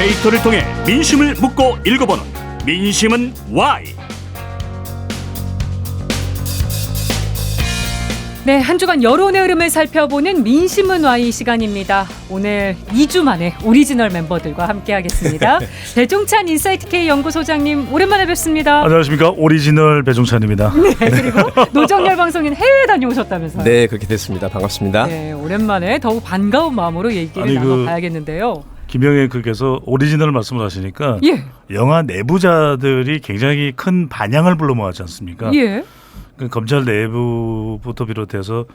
데이터를 통해 민심을 묻고 읽어보는 민심은 Y. 네, 한 주간 여론의 흐름을 살펴보는 민심은 Y 시간입니다. 오늘 2주 만에 오리지널 멤버들과 함께하겠습니다. 배종찬 인사이트K 연구소장님 오랜만에 뵙습니다. 안녕하십니까, 오리지널 배종찬입니다. 네, 그리고 노정열 방송인 해외 다녀오셨다면서요. 네, 그렇게 됐습니다. 반갑습니다. 네, 오랜만에 더욱 반가운 마음으로 얘기를 나눠봐야겠는데요. 김영애께서 오리지널 말씀을 하시니까 영화 내부자들이 굉장히 큰 반향을 불러모았지 않습니까? 예. 검찰 내부부터 비롯해서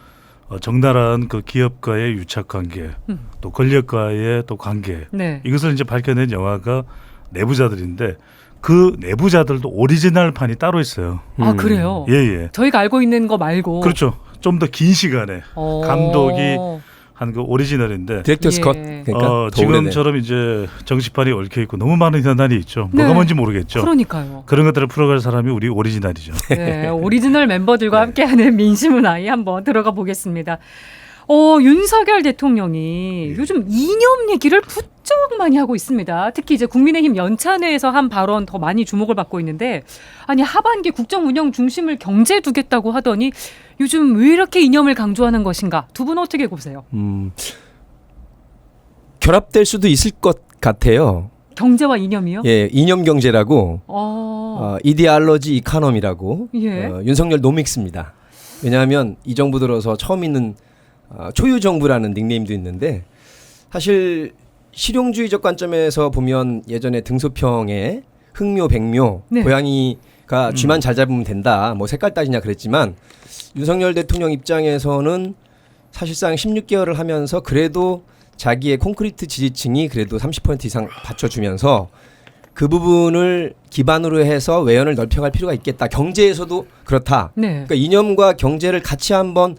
적나라한 그 기업과의 유착관계, 또 권력과의 또 관계, 네. 이것을 이제 밝혀낸 영화가 내부자들인데 그 내부자들도 오리지널판이 따로 있어요. 아, 그래요? 예. 저희가 알고 있는 거 말고. 그렇죠. 좀 더 긴 시간에 감독이 한 그 오리지널인데 디렉터스 컷. 그러니까 지금처럼 이제 정치판이 얽혀 있고 너무 많은 현안이 있죠. 네. 뭐가 뭔지 모르겠죠. 그러니까요. 그런 것들을 풀어갈 사람이 우리 오리지널이죠. 네, 오리지널 멤버들과 함께하는 민심은 아이 한번 들어가 보겠습니다. 윤석열 대통령이 요즘 이념 얘기를 부쩍 많이 하고 있습니다. 특히 이제 국민의힘 연찬회에서 한 발언 더 많이 주목을 받고 있는데, 아니 하반기 국정 운영 중심을 경제에 두겠다고 하더니 요즘 왜 이렇게 이념을 강조하는 것인가? 두 분 어떻게 보세요? 결합될 수도 있을 것 같아요. 경제와 이념이요? 예, 이념 경제라고 이디알러지 이카노미라고 예. 윤석열 노믹스입니다. 왜냐하면 이 정부 들어서 처음 있는 초유 정부라는 닉네임도 있는데, 사실 실용주의적 관점에서 보면 예전에 등소평에 흥묘 백묘 네. 고양이가 쥐만 잘 잡으면 된다, 뭐 색깔 따지냐 그랬지만, 윤석열 대통령 입장에서는 사실상 16개월을 하면서 그래도 자기의 콘크리트 지지층이 그래도 30% 이상 받쳐주면서 그 부분을 기반으로 해서 외연을 넓혀갈 필요가 있겠다. 경제에서도 그렇다. 네. 그러니까 이념과 경제를 같이 한번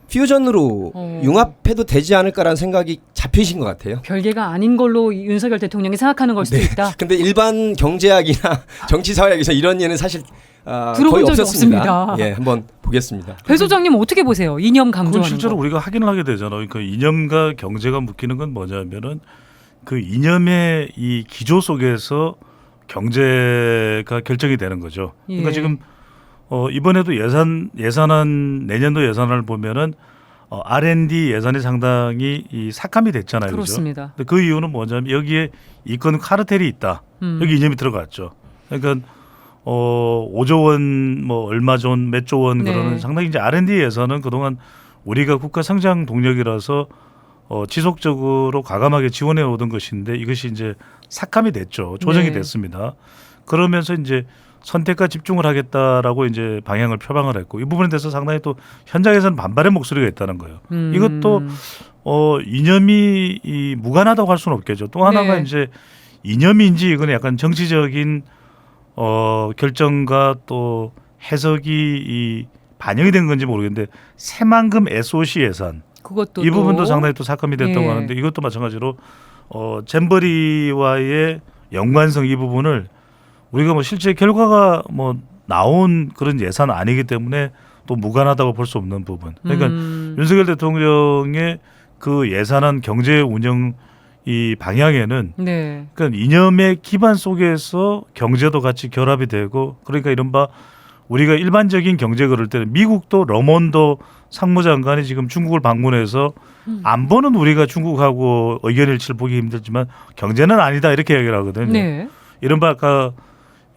퓨전으로 융합해도 되지 않을까라는 생각이 잡히신 것 같아요. 별개가 아닌 걸로 윤석열 대통령이 생각하는 걸 수도 있다. 근데 일반 경제학이나 정치사회학에서 이런 예는 사실 들어본 거의 적이 없었습니다. 없습니다. 예, 한번 보겠습니다. 배 소장님 어떻게 보세요? 이념 그건 강조하는 실제로 거. 우리가 확인을 하게 되잖아요. 그 이념과 경제가 묶이는 건 뭐냐면은 그 이념의 이 기조 속에서 경제가 결정이 되는 거죠. 그러니까 예. 지금 이번에도 예산안 내년도 예산안을 보면은 R&D 예산이 상당히 이 삭감이 됐잖아요. 그렇습니다. 그죠? 근데 그 이유는 뭐냐면 여기에 이권 카르텔이 있다. 여기 이념이 들어갔죠. 그러니까 5조 원, 뭐 얼마조 원, 몇 조 원, 네. 그러는 상당히 이제 R&D 예산은 그동안 우리가 국가 성장 동력이라서 지속적으로 과감하게 지원해 오던 것인데 이것이 이제 삭감이 됐죠. 조정이 네. 됐습니다. 그러면서 이제 선택과 집중을 하겠다라고 이제 방향을 표방을 했고, 이 부분에 대해서 상당히 또 현장에서는 반발의 목소리가 있다는 거예요. 이것도 이념이 무관하다고 할 수는 없겠죠. 또 하나가 네. 이제 이념인지 이건 약간 정치적인 결정과 또 해석이 반영이 된 건지 모르겠는데, 새만금 SOC 예산 그것도 이 부분도 상당히 또 삭감이 됐다고 예. 하는데, 이것도 마찬가지로 잼버리와의 연관성 이 부분을 우리가 뭐 실제 결과가 뭐 나온 그런 예산은 아니기 때문에 또 무관하다고 볼 수 없는 부분. 그러니까 윤석열 대통령의 그 예산안 경제 운영 이 방향에는 네. 그러니까 이념의 기반 속에서 경제도 같이 결합이 되고, 그러니까 이른바 우리가 일반적인 경제 그럴 때는 미국도 러몬도 상무장관이 지금 중국을 방문해서 안보는 우리가 중국하고 의견 일치를 보기 힘들지만 경제는 아니다 이렇게 이야기를 하거든요. 네. 이른바 아까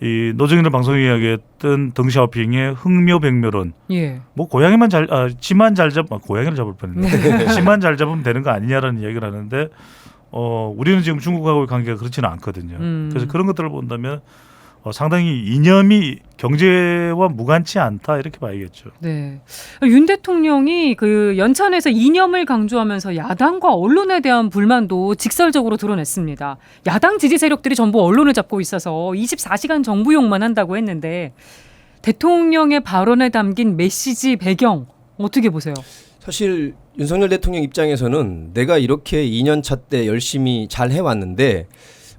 이 노정일 방송이 이야기했던 덩샤오핑의 흥묘백묘론. 예. 뭐 고양이만 지만 잘 잡, 고양이를 잡을 뻔했네. 지만 잘 잡으면 되는 거 아니냐라는 이야기를 하는데, 우리는 지금 중국하고의 관계가 그렇지는 않거든요. 그래서 그런 것들을 본다면 상당히 이념이 경제와 무관치 않다 이렇게 봐야겠죠. 네. 윤 대통령이 그 연찬에서 이념을 강조하면서 야당과 언론에 대한 불만도 직설적으로 드러냈습니다. 야당 지지 세력들이 전부 언론을 잡고 있어서 24시간 정부용만 한다고 했는데, 대통령의 발언에 담긴 메시지 배경 어떻게 보세요? 사실 윤석열 대통령 입장에서는 내가 이렇게 2년 차 때 열심히 잘 해왔는데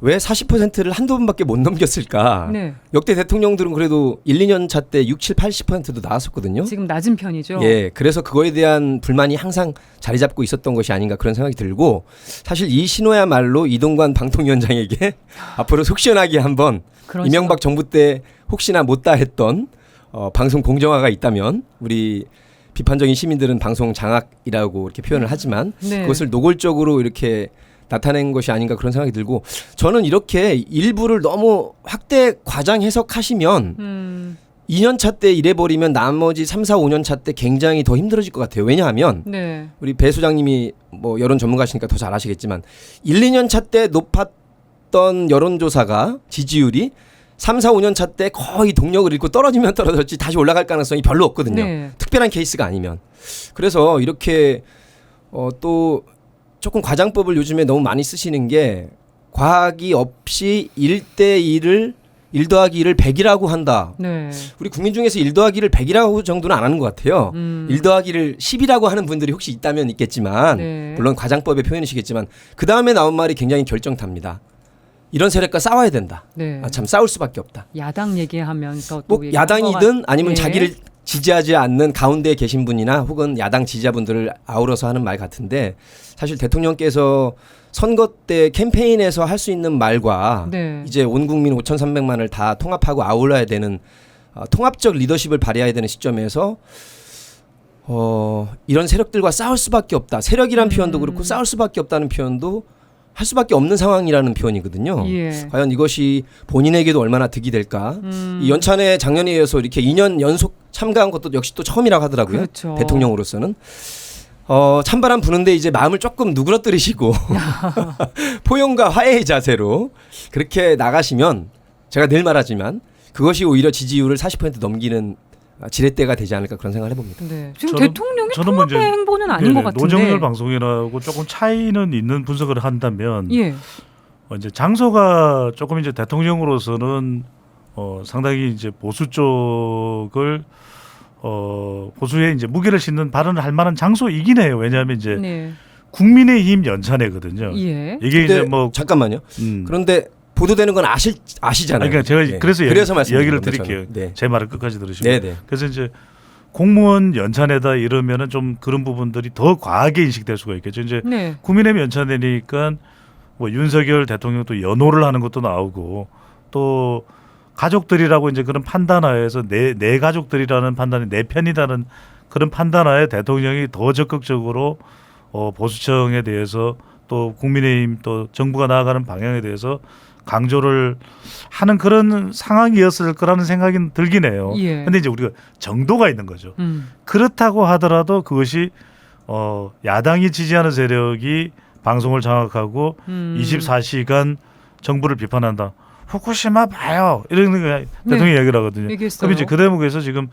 왜 40%를 한두 번밖에 못 넘겼을까? 네. 역대 대통령들은 그래도 1, 2년 차 때 6, 7, 80%도 나왔었거든요. 지금 낮은 편이죠. 예, 그래서 그거에 대한 불만이 항상 자리 잡고 있었던 것이 아닌가 그런 생각이 들고 사실 이 신호야말로 이동관 방통위원장에게 앞으로 속 시원하게 한번 그런 이명박 정부 때 혹시나 못다 했던 방송 공정화가 있다면 우리 비판적인 시민들은 방송 장악이라고 이렇게 표현을 하지만 네. 그것을 노골적으로 이렇게 나타낸 것이 아닌가 그런 생각이 들고 저는 이렇게 일부를 너무 확대 과장 해석하시면 2년 차 때 이래버리면 나머지 3, 4, 5년 차 때 굉장히 더 힘들어질 것 같아요. 왜냐하면 네. 우리 배 소장님이 뭐 여론 전문가시니까 더 잘 아시겠지만 1, 2년 차 때 높았던 여론조사가 지지율이 3, 4, 5년 차 때 거의 동력을 잃고 떨어지면 떨어졌지 다시 올라갈 가능성이 별로 없거든요. 네. 특별한 케이스가 아니면. 그래서 이렇게 또 조금 과장법을 요즘에 너무 많이 쓰시는 게 과학이 없이 1대1을 1 더하기 1을 100이라고 한다. 네. 우리 국민 중에서 1 더하기 1을 100이라고 정도는 안 하는 것 같아요. 1 더하기 1을 10이라고 하는 분들이 혹시 있다면 있겠지만 네. 물론 과장법의 표현이시겠지만 그 다음에 나온 말이 굉장히 결정탑니다. 이런 세력과 싸워야 된다. 네. 참 싸울 수밖에 없다. 야당 얘기하면서 또 뭐 얘기한 야당이든 거가- 아니면 네. 자기를 지지하지 않는 가운데에 계신 분이나 혹은 야당 지지자분들을 아우러서 하는 말 같은데 사실 대통령께서 선거 때 캠페인에서 할 수 있는 말과 네. 이제 온 국민 5,300만을 다 통합하고 아울러야 되는 통합적 리더십을 발휘해야 되는 시점에서 이런 세력들과 싸울 수밖에 없다. 세력이란 표현도 그렇고 싸울 수밖에 없다는 표현도 할 수밖에 없는 상황이라는 표현이거든요. 예. 과연 이것이 본인에게도 얼마나 득이 될까? 이 연찬회 작년에 이어서 이렇게 2년 연속 참가한 것도 역시 또 처음이라고 하더라고요. 그렇죠. 대통령으로서는. 찬바람 부는데 이제 마음을 조금 누그러뜨리시고 포용과 화해의 자세로 그렇게 나가시면 제가 늘 말하지만 그것이 오히려 지지율을 40% 넘기는 지렛대가 되지 않을까 그런 생각을 해봅니다. 네. 지금 저는- 대통령의 저는 뭐 통합의 이제- 행보는 아닌 것 같은데. 노정열 방송이라고 조금 차이는 있는 분석을 한다면 예. 이제 장소가 조금 이제 대통령으로서는 상당히 이제 보수 쪽을 보수에 이제 무게를 싣는 발언을 할 만한 장소이긴 해요. 왜냐하면 이제 네. 국민의힘 연찬회거든요. 예. 이게 이제 근데 뭐 잠깐만요. 그런데 보도되는 건 아시잖아요. 그러니까 제가 예. 그래서 말씀드린 이야기를 겁니다, 드릴게요. 저는. 네. 제 말을 끝까지 들으시고. 네네. 그래서 이제 공무원 연찬회다 이러면은 좀 그런 부분들이 더 과하게 인식될 수가 있겠죠. 이제 네. 국민의힘 연찬회니까 뭐 윤석열 대통령도 연호를 하는 것도 나오고 또 가족들이라고 이제 그런 판단하에서 내 가족들이라는 판단이 내 편이라는 그런 판단하에 대통령이 더 적극적으로 보수청에 대해서 또 국민의힘 또 정부가 나아가는 방향에 대해서 강조를 하는 그런 상황이었을 거라는 생각이 들긴 해요. 예. 근데 이제 우리가 정도가 있는 거죠. 그렇다고 하더라도 그것이 야당이 지지하는 세력이 방송을 장악하고 24시간 정부를 비판한다. 후쿠시마 봐요. 이런 거 대통령이 얘기를 하거든요. 얘기했어요. 그럼 이제 그 대목에서 지금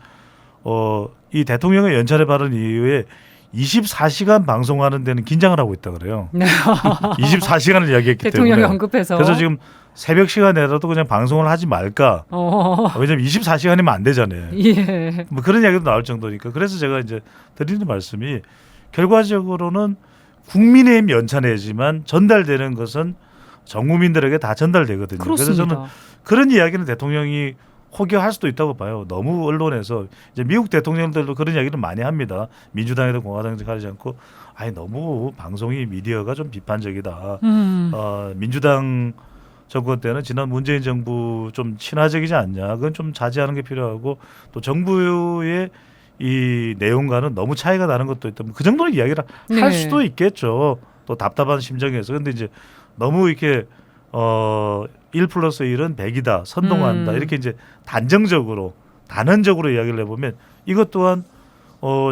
이 대통령의 연찬회 발언 이후에 24시간 방송하는 데는 긴장을 하고 있다 그래요. 네. 24시간을 이야기했기 대통령이 때문에. 언급해서. 그래서 지금 새벽 시간에라도 그냥 방송을 하지 말까. 왜냐면 24시간이면 안 되잖아요. 예. 뭐 그런 이야기도 나올 정도니까. 그래서 제가 이제 드리는 말씀이 결과적으로는 국민의힘 연찬회지만 전달되는 것은 전 국민들에게 다 전달되거든요. 그렇습니다. 그래서 저는 그런 이야기는 대통령이 혹여할 수도 있다고 봐요. 너무 언론에서 이제 미국 대통령들도 그런 이야기를 많이 합니다. 민주당에도 공화당에도 가리지 않고 너무 방송이 미디어가 좀 비판적이다. 민주당 정권 때는 지난 문재인 정부 좀 친화적이지 않냐. 그건 좀 자제하는 게 필요하고 또 정부의 이 내용과는 너무 차이가 나는 것도 있다. 그 정도는 이야기를 네. 할 수도 있겠죠. 또 답답한 심정에서. 근데 이제 너무 이렇게 1+1은 100이다. 선동한다. 이렇게 이제 단언적으로 이야기를 해보면 이것 또한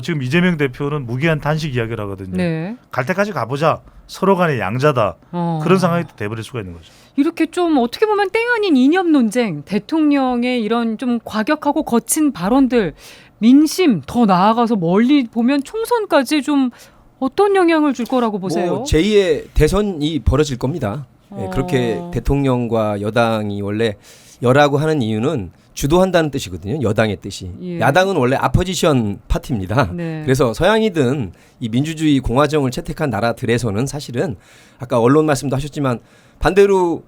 지금 이재명 대표는 무기한 단식 이야기를 하거든요. 네. 갈 때까지 가보자. 서로 간에 양자다. 그런 상황이 돼버릴 수가 있는 거죠. 이렇게 좀 어떻게 보면 때 아닌 이념 논쟁, 대통령의 이런 좀 과격하고 거친 발언들, 민심 더 나아가서 멀리 보면 총선까지 좀 어떤 영향을 줄 거라고 보세요? 뭐 제2의 대선이 벌어질 겁니다. 예, 그렇게 대통령과 여당이 원래 여라고 하는 이유는 주도한다는 뜻이거든요. 여당의 뜻이. 예. 야당은 원래 아포지션 파티입니다. 네. 그래서 서양이든 이 민주주의 공화정을 채택한 나라들에서는 사실은 아까 언론 말씀도 하셨지만 반대로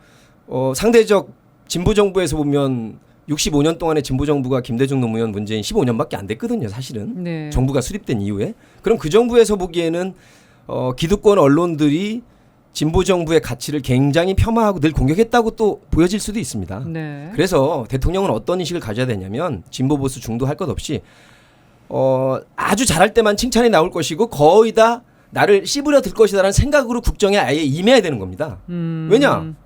상대적 진보 정부에서 보면 65년 동안의 진보 정부가 김대중 노무현 문재인 15년밖에 안 됐거든요. 사실은 네. 정부가 수립된 이후에. 그럼 그 정부에서 보기에는 기득권 언론들이 진보 정부의 가치를 굉장히 폄하하고 늘 공격했다고 또 보여질 수도 있습니다. 네. 그래서 대통령은 어떤 인식을 가져야 되냐면 진보 보수 중도 할 것 없이 아주 잘할 때만 칭찬이 나올 것이고 거의 다 나를 씹으려 들 것이다라는 생각으로 국정에 아예 임해야 되는 겁니다. 왜냐하면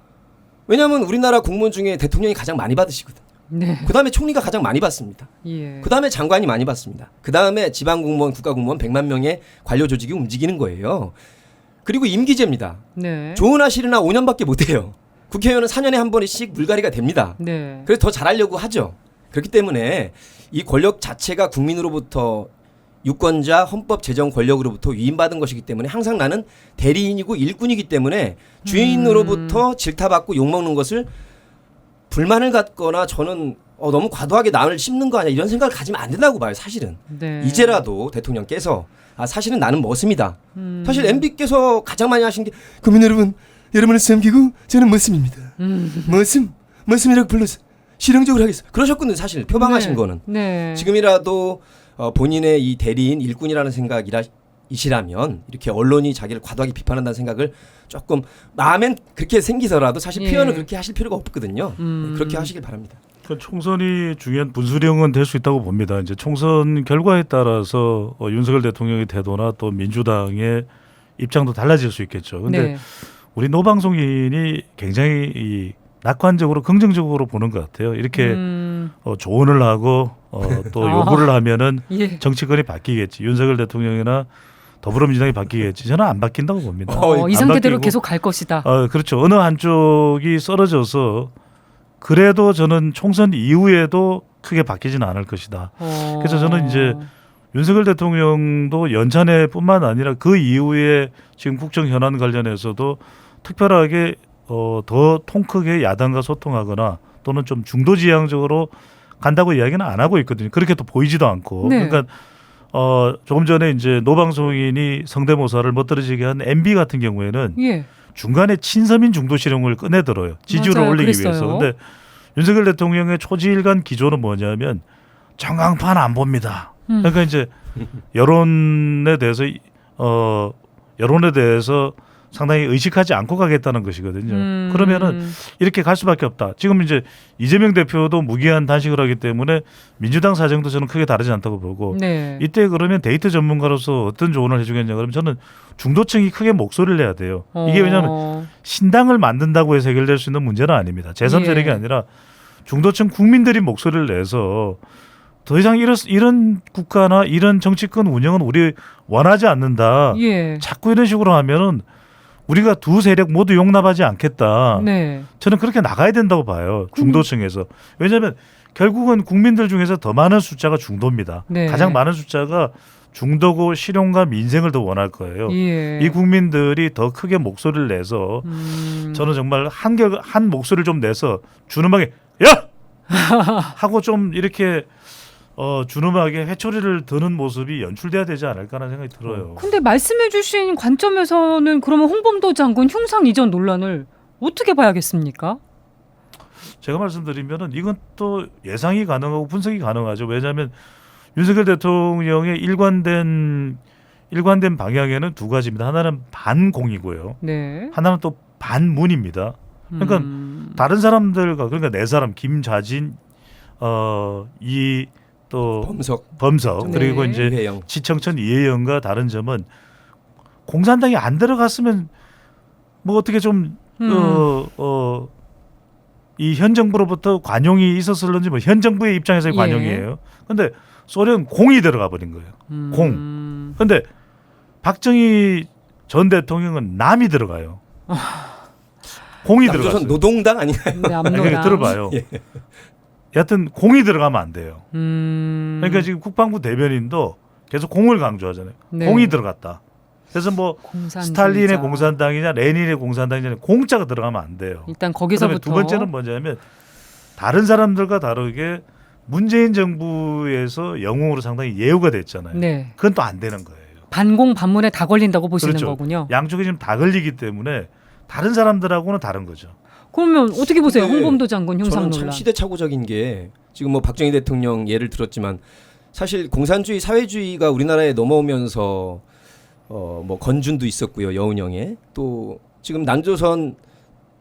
우리나라 공무원 중에 대통령이 가장 많이 받으시거든요. 네. 그다음에 총리가 가장 많이 받습니다. 예. 그다음에 장관이 많이 받습니다. 그다음에 지방공무원, 국가공무원 100만 명의 관료 조직이 움직이는 거예요. 그리고 임기제입니다. 네. 좋으나 싫으나 5년밖에 못 해요. 국회의원은 4년에 한 번씩 물갈이가 됩니다. 네. 그래서 더 잘하려고 하죠. 그렇기 때문에 이 권력 자체가 국민으로부터 유권자 헌법 제정 권력으로부터 위임받은 것이기 때문에 항상 나는 대리인이고 일꾼이기 때문에 주인으로부터 질타받고 욕먹는 것을 불만을 갖거나 저는 너무 과도하게 남을 씹는 거 아니야 이런 생각을 가지면 안 된다고 봐요. 사실은. 네. 이제라도 대통령께서 사실은 나는 머슴이다. 사실 MB께서 가장 많이 하신 게 국민 여러분을 섬기고 저는 머슴입니다. 머슴이라고 불러서 실용적으로 하겠습니다. 그러셨거든요. 사실 표방하신 네. 거는. 네. 지금이라도 본인의 이 대리인 일꾼이라는 생각이시라면 이렇게 언론이 자기를 과도하게 비판한다는 생각을 조금 마음엔 그렇게 생기더라도 사실 예. 표현을 그렇게 하실 필요가 없거든요. 그렇게 하시길 바랍니다. 그 총선이 중요한 분수령은 될 수 있다고 봅니다. 이제 총선 결과에 따라서 윤석열 대통령의 태도나 또 민주당의 입장도 달라질 수 있겠죠. 근데 네. 우리 노방송인이 굉장히 이 낙관적으로 긍정적으로 보는 것 같아요. 이렇게 조언을 하고 또 요구를 하면은 예. 정치권이 바뀌겠지. 윤석열 대통령이나 더불어민주당이 바뀌겠지. 저는 안 바뀐다고 봅니다. 이 안 상태대로 바뀌고, 계속 갈 것이다. 그렇죠. 어느 한쪽이 쓰러져서 그래도 저는 총선 이후에도 크게 바뀌지는 않을 것이다. 그래서 저는 이제 윤석열 대통령도 연찬회뿐만 아니라 그 이후에 지금 국정 현안 관련해서도 특별하게 더 통 크게 야당과 소통하거나 또는 좀 중도지향적으로 간다고 이야기는 안 하고 있거든요. 그렇게 또 보이지도 않고. 네. 그러니까 조금 전에 이제 노방송인이 성대모사를 멋들어지게 한 MB 같은 경우에는 예. 중간에 친서민 중도 실용을 꺼내들어요. 지지율을 맞아요. 올리기 그랬어요. 위해서. 근데 윤석열 대통령의 초지일관 기조는 뭐냐면 전광판 안 봅니다. 그러니까 이제 여론에 대해서 상당히 의식하지 않고 가겠다는 것이거든요. 그러면은 이렇게 갈 수밖에 없다. 지금 이제 이재명 대표도 무기한 단식을 하기 때문에 민주당 사정도 저는 크게 다르지 않다고 보고 네. 이때 그러면 데이터 전문가로서 어떤 조언을 해주겠냐 그러면 저는 중도층이 크게 목소리를 내야 돼요. 이게 왜냐하면 신당을 만든다고 해서 해결될 수 있는 문제는 아닙니다. 제3세력이 예. 아니라 중도층 국민들이 목소리를 내서 더 이상 이런 국가나 이런 정치권 운영은 우리 원하지 않는다. 예. 자꾸 이런 식으로 하면은 우리가 두 세력 모두 용납하지 않겠다. 네. 저는 그렇게 나가야 된다고 봐요. 중도층에서. 왜냐하면 결국은 국민들 중에서 더 많은 숫자가 중도입니다. 네. 가장 많은 숫자가 중도고 실용과 민생을 더 원할 거예요. 예. 이 국민들이 더 크게 목소리를 내서 저는 정말 한 목소리를 좀 내서 준엄하게 야! 하고 좀 이렇게 준엄하게 회초리를 드는 모습이 연출돼야 되지 않을까라는 생각이 들어요. 근데 말씀해주신 관점에서는 그러면 홍범도 장군 흉상 이전 논란을 어떻게 봐야겠습니까? 제가 말씀드리면은 이건 또 예상이 가능하고 분석이 가능하죠. 왜냐하면 윤석열 대통령의 일관된 방향에는 두 가지입니다. 하나는 반공이고요. 네. 하나는 또 반문입니다. 그러니까 다른 사람들과 그러니까 네 사람 김자진 또 범석 네. 그리고 이제 이회영. 지청천 이혜영과 다른 점은 공산당이 안 들어갔으면 뭐 어떻게 좀 이 현 정부로부터 관용이 있었을런지 뭐 현 정부의 입장에서의 예. 관용이에요. 근데 소련 공이 들어가 버린 거예요. 공. 근데 박정희 전 대통령은 남이 들어가요. 공이 남조선 들어갔어요. 노동당 아닌가요? 네, 아니, 압노당. 들어봐요. 예. 여하튼 공이 들어가면 안 돼요. 그러니까 지금 국방부 대변인도 계속 공을 강조하잖아요. 네. 공이 들어갔다. 그래서 뭐 공산주의자. 스탈린의 공산당이냐 레닌의 공산당이냐 공짜가 들어가면 안 돼요. 일단 그다음에 거기서부터 두 번째는 뭐냐면 다른 사람들과 다르게 문재인 정부에서 영웅으로 상당히 예우가 됐잖아요. 네. 그건 또 안 되는 거예요. 반공 반문에 다 걸린다고 보시는 그렇죠. 거군요. 양쪽이 지금 다 걸리기 때문에 다른 사람들하고는 다른 거죠. 그러면 어떻게 보세요? 근데 홍범도 장군 흉상 저는 논란. 참 시대착오적인 게 지금 뭐 박정희 대통령 예를 들었지만 사실 공산주의 사회주의가 우리나라에 넘어오면서 뭐 건준도 있었고요. 여운형에 또 지금 남조선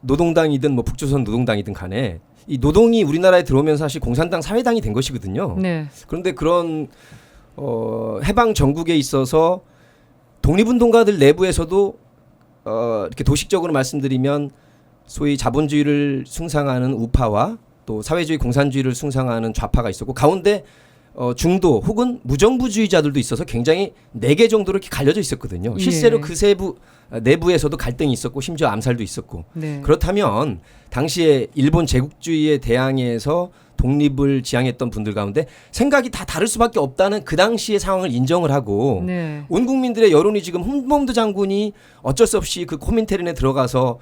노동당이든 뭐 북조선 노동당이든 간에 이 노동이 우리나라에 들어오면서 사실 공산당 사회당이 된 것이거든요. 네. 그런데 그런 해방 전국에 있어서 독립운동가들 내부에서도 이렇게 도식적으로 말씀드리면 소위 자본주의를 숭상하는 우파와 또 사회주의 공산주의를 숭상하는 좌파가 있었고 가운데 중도 혹은 무정부주의자들도 있어서 굉장히 4개 정도로 이렇게 갈려져 있었거든요. 실제로 예. 그 세부 내부에서도 갈등이 있었고 심지어 암살도 있었고 네. 그렇다면 당시에 일본 제국주의에 대항해서 독립을 지향했던 분들 가운데 생각이 다 다를 수밖에 없다는 그 당시의 상황을 인정을 하고 네. 온 국민들의 여론이 지금 홍범도 장군이 어쩔 수 없이 그 코민테른에 들어가서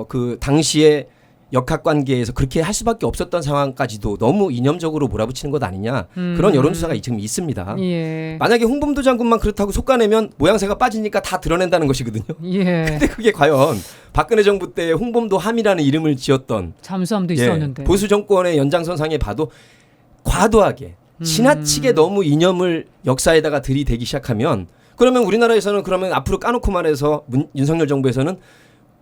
그 당시에 역학관계에서 그렇게 할 수밖에 없었던 상황까지도 너무 이념적으로 몰아붙이는 것 아니냐 그런 여론조사가 지금 있습니다. 예. 만약에 홍범도 장군만 그렇다고 속아내면 모양새가 빠지니까 다 드러낸다는 것이거든요. 예. 근데 그게 과연 박근혜 정부 때 홍범도 함이라는 이름을 지었던 잠수함도 있었는데. 보수 정권의 연장선상에 봐도 과도하게 지나치게 너무 이념을 역사에다가 들이대기 시작하면 그러면 우리나라에서는 그러면 앞으로 까놓고 말해서 윤석열 정부에서는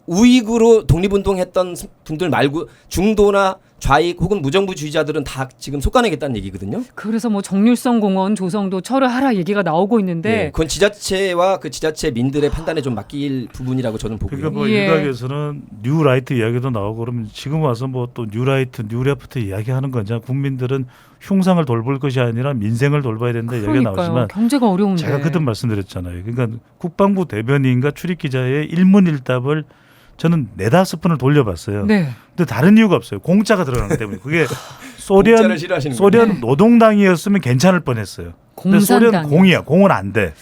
우익으로 독립운동했던 분들 말고 중도나 좌익 혹은 무정부주의자들은 다 지금 속아내겠다는 얘기거든요. 그래서 뭐 정률성 공원 조성도 철회하라 얘기가 나오고 있는데 네, 그건 지자체와 그 지자체 민들의 판단에 좀 맡길 부분이라고 저는 보고요. 그러니까 뭐 예. 일각에서는 뉴라이트 이야기도 나오고 그러면 지금 와서 뭐 또 뉴라이트, 뉴레프트 이야기하는 거냐? 국민들은 흉상을 돌볼 것이 아니라 민생을 돌봐야 된다 이야기가 그러니까요. 나오지만 경제가 어려운데. 제가 그때 말씀드렸잖아요. 그러니까 국방부 대변인과 출입기자의 일문일답을 저는 4-5번을 돌려봤어요. 네. 근데 다른 이유가 없어요. 공짜가 들어가기 때문에 그게 공짜를 싫어하시는 소련 노동당이었으면 괜찮을 뻔했어요. 근데 소련 공산당. 공이야. 공은 안 돼.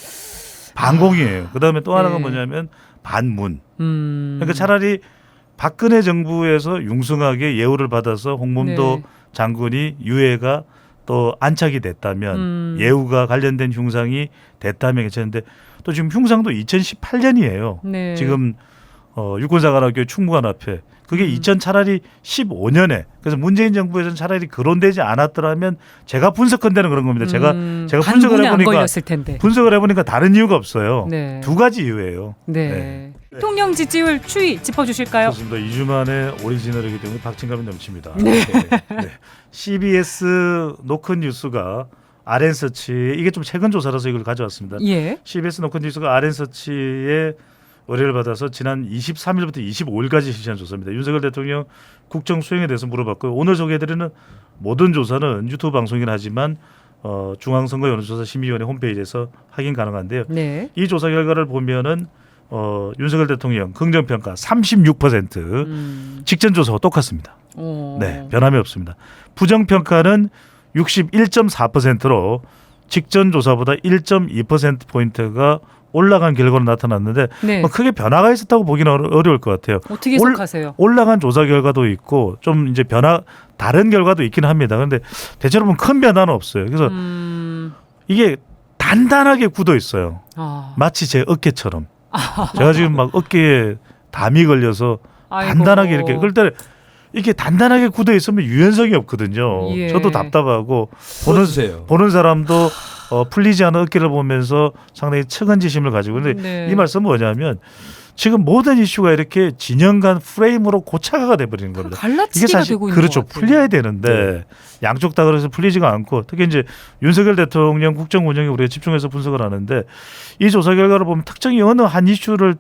반공이에요. 그다음에 또 하나가 네. 뭐냐면 반문. 그러니까 차라리 박근혜 정부에서 융숭하게 예우를 받아서 홍범도 네. 장군이 유해가 또 안착이 됐다면 예우가 관련된 흉상이 됐다면 괜찮은데 또 지금 흉상도 2018년이에요. 네. 지금 육군사관학교 충무관 앞에 그게 2000 차라리 15년에 그래서 문재인 정부에서는 차라리 거론되지 않았더라면 제가 분석한다는 그런 겁니다. 제가 분석을 반군에 안 해보니까 걸렸을 텐데. 분석을 해보니까 다른 이유가 없어요. 네. 2가지 이유예요. 네. 네. 대통령 지지율 추이 짚어주실까요? 그렇습니다. 2주 만에 오리지널이기 때문에 박진감이 넘칩니다. 네. CBS 노컷 뉴스가 RN서치 이게 좀 최근 조사라서 이걸 가져왔습니다. 예. CBS 노컷 뉴스가 RN서치의 의뢰를 받아서 지난 23일부터 25일까지 실시한 조사입니다. 윤석열 대통령 국정 수행에 대해서 물어봤고요. 오늘 소개해드리는 모든 조사는 유튜브 방송이긴 하지만 중앙선거여론조사심의위원회 홈페이지에서 확인 가능한데요. 네. 이 조사 결과를 보면은 윤석열 대통령 긍정평가 36%, 직전 조사와 똑같습니다. 네, 변함이 없습니다. 부정평가는 61.4%로 직전 조사보다 1.2% 포인트가 올라간 결과로 나타났는데 네. 뭐 크게 변화가 있었다고 보기는 어려울 것 같아요. 어떻게 해석하세요? 올라간 조사 결과도 있고 좀 이제 다른 결과도 있긴 합니다. 그런데 대체로 보면 큰 변화는 없어요. 그래서 이게 단단하게 굳어 있어요. 마치 제 어깨처럼. 제가 지금 막 어깨에 담이 걸려서 아이고. 단단하게 이렇게 그럴 때 이렇게 단단하게 굳어 있으면 유연성이 없거든요. 예. 저도 답답하고 보여주세요. 보는 사람도 풀리지 않은 어깨를 보면서 상당히 측은지심을 가지고 근데 네. 이 말씀은 뭐냐면 지금 모든 이슈가 이렇게 진영 간 프레임으로 고착화가 돼버리는 겁니다. 갈라치기가 이게 사실 되고 있는 그렇죠. 것 같아요. 풀려야 되는데 양쪽 다 그래서 풀리지가 않고 특히 이제 윤석열 대통령 국정 운영에 우리가 집중해서 분석을 하는데 이 조사 결과를 보면 특정히 어느 한 이슈를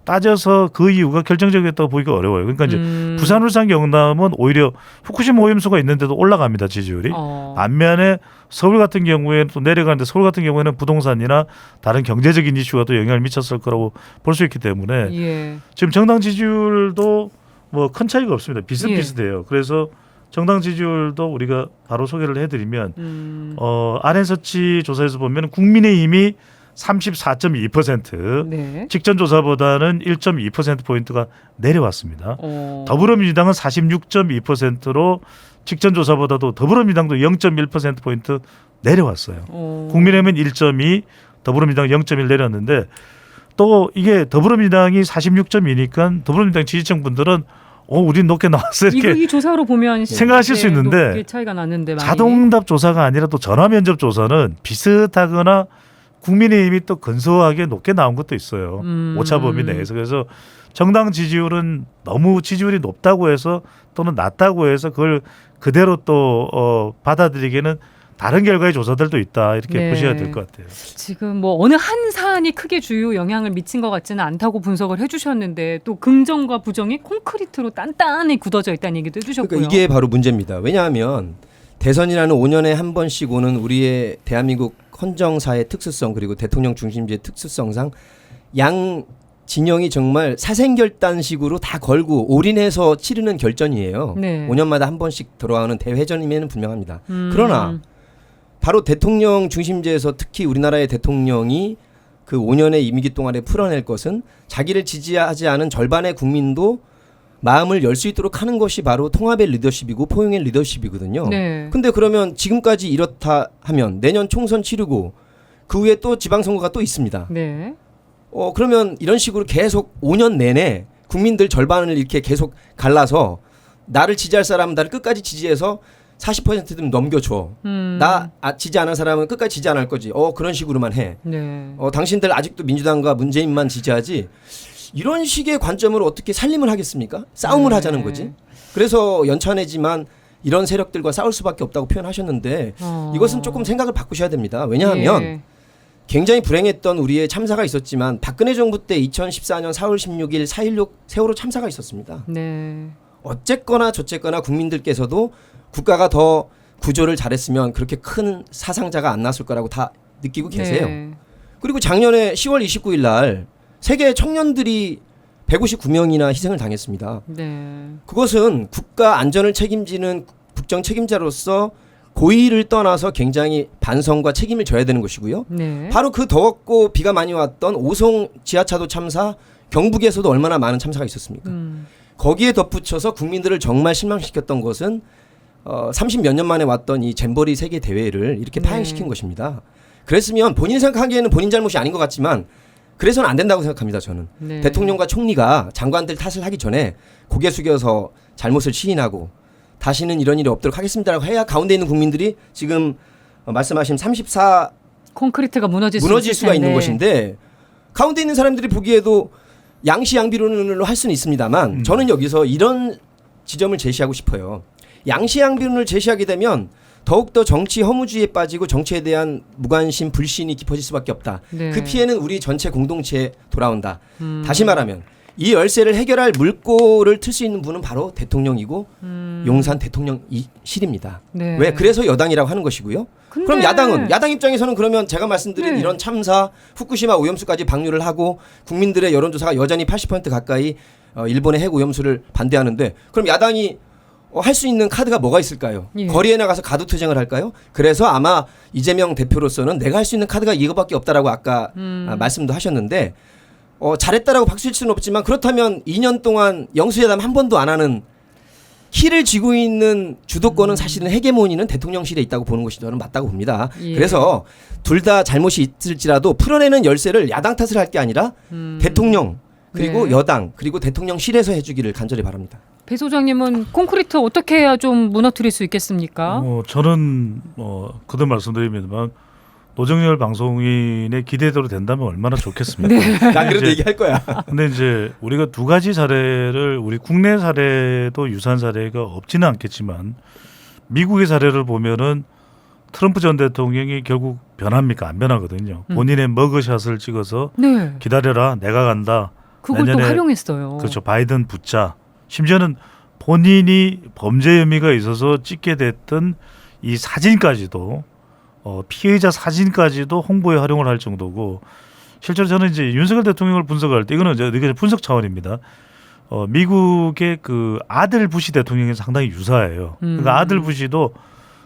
따져서 그 이유가 결정적이었다고 보기가 어려워요. 그러니까 이제 부산, 울산, 경남은 오히려 후쿠시마 오염수가 있는데도 올라갑니다. 지지율이. 반면에 서울 같은 경우에는 또 내려가는데 서울 같은 경우에는 부동산이나 다른 경제적인 이슈가 또 영향을 미쳤을 거라고 볼 수 있기 때문에 예. 지금 정당 지지율도 뭐 큰 차이가 없습니다. 비슷비슷해요. 그래서 정당 지지율도 우리가 바로 소개를 해드리면 RN서치 조사에서 보면 국민의힘이 34.2%, 네. 직전 조사보다는 1.2%포인트가 내려왔습니다. 더불어민주당은 46.2%로 직전 조사보다도 더불어민주당도 0.1%포인트 내려왔어요. 국민의힘은 1.2, 더불어민주당 0.1 내렸는데 또 이게 더불어민주당이 46.2니까 더불어민주당 지지층 분들은 우린 높게 나왔어 이렇게 이 조사로 보면 생각하실 수 있는데 높게 차이가 났는데 많이. 자동응답 조사가 아니라 또 전화 면접 조사는 비슷하거나 국민의힘이 또 근소하게 높게 나온 것도 있어요. 오차 범위 내에서. 그래서 정당 지지율은 너무 지지율이 높다고 해서 또는 낮다고 해서 그걸 그대로 또 받아들이기에는 다른 결과의 조사들도 있다 이렇게 네. 보셔야 될 것 같아요. 지금 뭐 어느 한 사안이 크게 주요 영향을 미친 것 같지는 않다고 분석을 해주셨는데 또 긍정과 부정이 콘크리트로 단단히 굳어져 있다는 얘기도 해주셨고요. 그러니까 이게 바로 문제입니다. 왜냐하면 대선이라는 5년에 한 번씩 오는 우리의 대한민국 헌정사의 특수성 그리고 대통령 중심제의 특수성상 양 진영이 정말 사생결단식으로 다 걸고 올인해서 치르는 결전이에요. 네. 5년마다 한 번씩 돌아오는 대회전임에는 분명합니다. 그러나 바로 대통령 중심제에서 특히 우리나라의 대통령이 그 5년의 임기 동안에 풀어낼 것은 자기를 지지하지 않은 절반의 국민도 마음을 열 수 있도록 하는 것이 바로 통합의 리더십이고 포용의 리더십이거든요. 네. 근데 그러면 지금까지 이렇다 하면 내년 총선 치르고 그 후에 또 지방선거가 또 있습니다. 네. 그러면 이런 식으로 계속 5년 내내 국민들 절반을 이렇게 계속 갈라서 나를 지지할 사람은 나를 끝까지 지지해서 40%좀 넘겨줘. 나 지지 안 할 사람은 끝까지 지지 안 할 거지. 그런 식으로만 해. 네. 당신들 아직도 민주당과 문재인만 지지하지. 이런 식의 관점으로 어떻게 살림을 하겠습니까? 싸움을 네. 하자는 거지. 그래서 연찬회지만 이런 세력들과 싸울 수밖에 없다고 표현하셨는데 이것은 조금 생각을 바꾸셔야 됩니다. 왜냐하면 예. 굉장히 불행했던 우리의 참사가 있었지만 박근혜 정부 때 2014년 4월 16일 4.16 세월호 참사가 있었습니다. 네. 어쨌거나 저쨌거나 국민들께서도 국가가 더 구조를 잘했으면 그렇게 큰 사상자가 안 났을 거라고 다 느끼고 계세요. 네. 그리고 작년에 10월 29일 날 세계 청년들이 159명이나 희생을 당했습니다. 네. 그것은 국가 안전을 책임지는 국정 책임자로서 고의를 떠나서 굉장히 반성과 책임을 져야 되는 것이고요. 네. 바로 그 더웠고 비가 많이 왔던 오송 지하차도 참사, 경북에서도 얼마나 많은 참사가 있었습니까? 거기에 덧붙여서 국민들을 정말 실망시켰던 것은 30몇 년 만에 왔던 이 잼버리 세계 대회를 이렇게 네. 파행시킨 것입니다. 그랬으면 본인 생각하기에는 본인 잘못이 아닌 것 같지만 그래서는 안 된다고 생각합니다. 저는. 네. 대통령과 총리가 장관들 탓을 하기 전에 고개 숙여서 잘못을 시인하고 다시는 이런 일이 없도록 하겠습니다라고 해야 가운데 있는 국민들이 지금 말씀하신 34 콘크리트가 무너질 수가 있는 것인데 가운데 있는 사람들이 보기에도 양시양비론으로 할 수는 있습니다만 저는 여기서 이런 지점을 제시하고 싶어요. 양시양비론을 제시하게 되면 더욱더 정치 허무주의에 빠지고 정치에 대한 무관심, 불신이 깊어질 수밖에 없다. 네. 그 피해는 우리 전체 공동체에 돌아온다. 다시 말하면 이 열세를 해결할 물꼬를 틀 수 있는 분은 바로 대통령이고 용산 대통령실입니다. 네. 왜? 그래서 여당이라고 하는 것이고요. 근데- 그럼 야당 입장에서는 그러면 제가 말씀드린 네. 이런 참사, 후쿠시마 오염수까지 방류를 하고 국민들의 여론조사가 여전히 80% 가까이 일본의 핵 오염수를 반대하는데 그럼 야당이 할 수 있는 카드가 뭐가 있을까요? 예. 거리에 나가서 가두투쟁을 할까요? 그래서 아마 이재명 대표로서는 내가 할 수 있는 카드가 이거밖에 없다라고 아까 말씀도 하셨는데 잘했다라고 박수칠 수는 없지만 그렇다면 2년 동안 영수회담 한 번도 안 하는 키를 쥐고 있는 주도권은 사실은 헤게모니는 대통령실에 있다고 보는 것이 저는 맞다고 봅니다. 예. 그래서 둘 다 잘못이 있을지라도 풀어내는 열쇠를 야당 탓을 할 게 아니라 대통령 그리고 네. 여당 그리고 대통령실에서 해주기를 간절히 바랍니다. 배 소장님은 콘크리트 어떻게 해야 좀 무너뜨릴 수 있겠습니까? 저는 그도 말씀드립니다만 노정열 방송인의 기대대로 된다면 얼마나 좋겠습니까? 네. 난 그래도 이제- 얘기할 거야. 근데 이제 우리가 두 가지 사례를 우리 국내 사례도 유사한 사례가 없지는 않겠지만 미국의 사례를 보면은 트럼프 전 대통령이 결국 변합니까? 안 변하거든요. 본인의 머그샷을 찍어서 네. 기다려라, 내가 간다. 그걸 또 내년에 활용했어요. 그렇죠. 바이든 붙자. 심지어는 본인이 범죄 혐의가 있어서 찍게 됐던 이 사진까지도 피해자 사진까지도 홍보에 활용을 할 정도고 실제로 저는 이제 윤석열 대통령을 분석할 때 이거는 이제 분석 차원입니다. 미국의 그 아들 부시 대통령이 상당히 유사해요. 그러니까 아들 부시도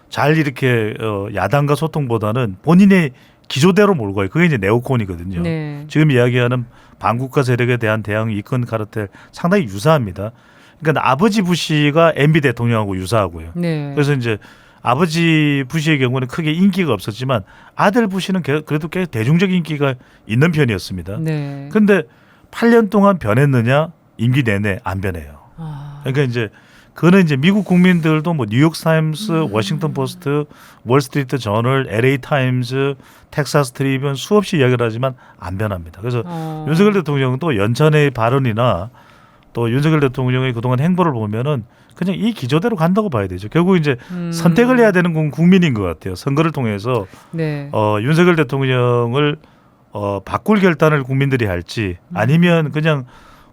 잘 이렇게 야당과 소통보다는 본인의 기조대로 몰고 가요. 그게 이제 네오콘이거든요. 네. 지금 이야기하는 반국가 세력에 대한 대항 이권 카르텔 상당히 유사합니다. 그러니까 아버지 부시가 MB 대통령하고 유사하고요. 네. 그래서 이제 아버지 부시의 경우는 크게 인기가 없었지만 아들 부시는 그래도 꽤 대중적 인기가 있는 편이었습니다. 네. 그런데 8년 동안 변했느냐? 임기 내내 안 변해요. 아. 그러니까 이제 그는 이제 미국 국민들도 뭐 뉴욕 타임스, 워싱턴 포스트, 월스트리트 저널, LA 타임스, 텍사스 트리뷴 수없이 이야기를 하지만 안 변합니다. 그래서 윤석열 대통령도 연찬의 발언이나 또 윤석열 대통령의 그동안 행보를 보면은 그냥 이 기조대로 간다고 봐야 되죠. 결국 이제 선택을 해야 되는 건 국민인 것 같아요. 선거를 통해서 네. 윤석열 대통령을 바꿀 결단을 국민들이 할지 아니면 그냥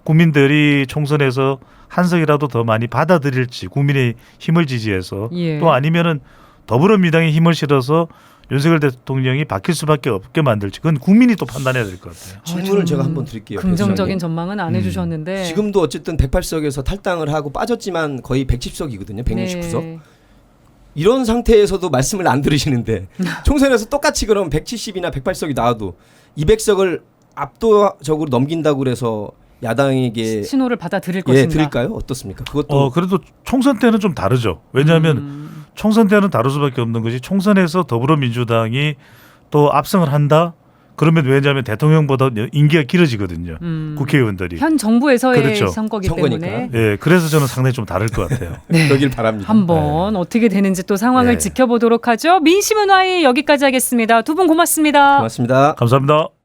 국민들이 총선에서 한 석이라도 더 많이 받아들일지 국민의 힘을 지지해서 예. 또 아니면은 더불어민주당의 힘을 실어서 윤석열 대통령이 바뀔 수밖에 없게 만들지 그건 국민이 또 판단해야 될 것 같아요. 질문을 좀 제가 한번 드릴게요. 긍정적인 전망은 안 해주셨는데 지금도 어쨌든 108석에서 탈당을 하고 빠졌지만 거의 110석이거든요. 169석. 네. 이런 상태에서도 말씀을 안 들으시는데 총선에서 똑같이 그럼 170이나 108석이 나와도 200석을 압도적으로 넘긴다고 그래서 야당에게 신호를 받아들일 예, 것인가? 드릴까요? 어떻습니까? 그것도 그래도 총선 때는 좀 다르죠. 왜냐하면 총선 때는 다를 수밖에 없는 것이 총선에서 더불어민주당이 또 압승을 한다. 그러면 왜냐하면 대통령보다 임기가 길어지거든요. 국회의원들이. 현 정부에서의 그렇죠. 선거기 선거니까. 때문에 예, 그래서 저는 상당히 좀 다를 것 같아요. 그러길 바랍니다. 한번 어떻게 되는지 또 상황을 네. 지켜보도록 하죠. 민심은화의 여기까지 하겠습니다. 두 분 고맙습니다. 고맙습니다. 감사합니다.